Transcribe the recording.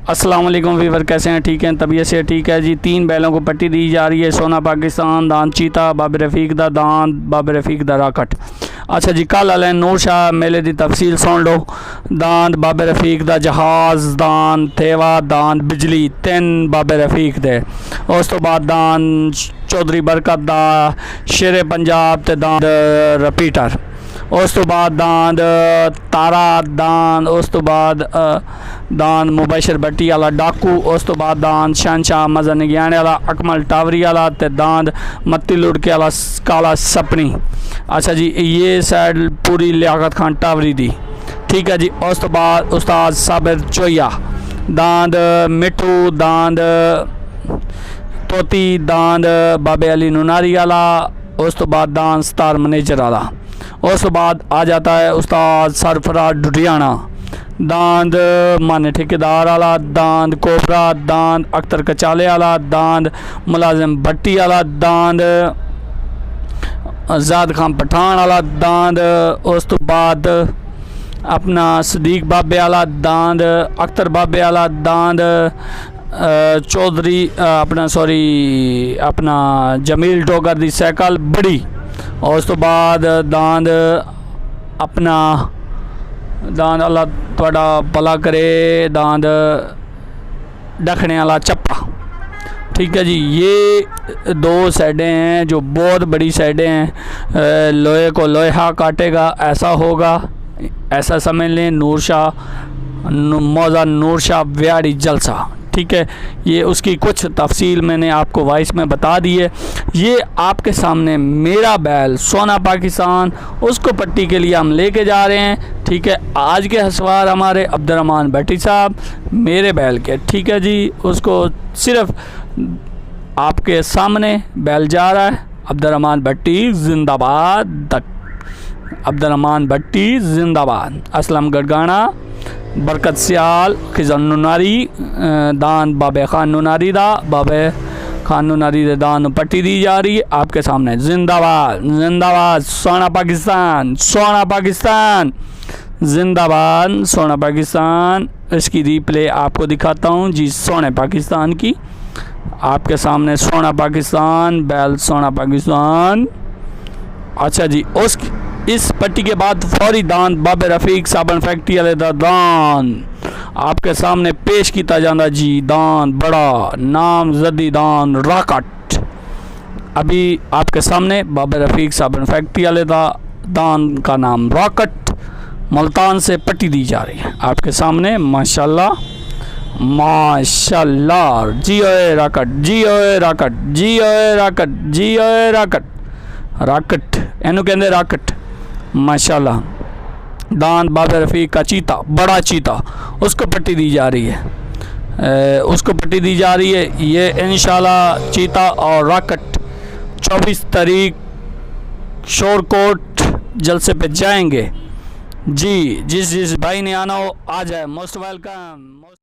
अस्सलाम वालेकुम वीवर, कैसे हैं? ठीक हैं? तबीयत से ठीक है जी। 3 बैलों को पट्टी दी जा रही है। सोना पाकिस्तान, दान चीता, बाबर रफीक दा दान, बाबर रफीक दा राकट। अच्छा जी, कल वाले नूर शाह मेले की तफसील सुन लो। दान बाबर रफीक दा जहाज़, दान थेवा, दान बिजली, 3 बाबर रफीक दे। उस तो बाद दान चौधरी बरकत दा शेरे पंजाब ते दान रिपीटर। उस तो बाद दान तारा दान, उस तो बाद दान मुबशर भट्टी वाला डाकू, उस तो बाद दान शहनशाह मज़ा निगयाने वाला, अकमल टावरी वाला ते दान मत्ती लुड़के वाला काला सपनी। अच्छा जी, ये साइड पूरी लियाकत खान टावरी दी, ठीक है जी। उस तो बाद उस्ताद साबिर चोया, दांद मिठू, दांद तोती, दांद बाबे अली नुनारी वाला। उस तो बाद दान स्टार मैनेजर वाला। उस तो बाद आ जाता है उस्ताद सरफराज डुडियाना, दांद माने ठेकेदार वाला, दांद कोबरा, दांद अख्तर कचाले वाला, दांद मुलाजिम भट्टी वाला, दांद ज़ाद खान पठान वाला, दांद उस तो बाद अपना सदीक बाबे वाला, दांद अख्तर बाबे वाला, दांद चौधरी अपना जमील डोगर दी साइकिल बड़ी। और उस तो बाद दांद अपना दांद अल्लाह थोड़ा भला करे, दांद डखने वाला चप्पा, ठीक है जी। ये 2 साइडें हैं जो बहुत बड़ी साइडें हैं। लोहे को लोहा काटेगा ऐसा होगा, ऐसा समझ लें। नूर शाह मौजा नूर शाह व्याड़ी जलसा, ठीक है। ये उसकी कुछ तफसील मैंने आपको वॉइस में बता दी है। ये आपके सामने मेरा बैल सोना पाकिस्तान, उसको पट्टी के लिए हम लेके जा रहे हैं, ठीक है। आज के हसवार हमारे अब्दुर्रहमान भट्टी साहब, मेरे बैल के, ठीक है जी। उसको सिर्फ आपके सामने बैल जा रहा है। अब्दुर्रहमान भट्टी जिंदाबाद तक, अब्दुर्रहमान भट्टी जिंदाबाद। असलम गड़गाना, बरकत सियाल, खिजन नुनारी, दान बाबे खान नुनारी दा, बाबे खान नुनारी दे दान पट्टी दी जा रही है आपके सामने। जिंदाबाद जिंदाबाद सोना पाकिस्तान, सोना पाकिस्तान जिंदाबाद, सोना पाकिस्तान। इसकी रिप्ले आपको दिखाता हूँ जी, सोने पाकिस्तान की आपके सामने। सोना पाकिस्तान, बैल सोना पाकिस्तान। अच्छा जी, इस पट्टी के बाद फौरी दान बाबे रफीक साबन फैक्ट्री वाले दा दान आपके सामने पेश किया जाता जी। दान बड़ा नाम जदी दान राकट, अभी आपके सामने बाबे रफीक साबन फैक्ट्री वाले दा दान का नाम राकट, मुल्तान से पट्टी दी जा रही है आपके सामने। माशाल्लाह माशाल्लाह, जी ओए राकट, जी ओए राकट, जी ओए राकट, जी ओए राकट, राकट एनू कहते राकट, माशाल्लाह। दान बाबे रफीक का चीता, बड़ा चीता, उसको पट्टी दी जा रही है, उसको पट्टी दी जा रही है। ये इंशाल्लाह चीता और राकट 24 तारीख शोरकोट जलसे पे जाएंगे जी। जिस भाई ने आना हो आ जाए, मोस्ट वेलकम।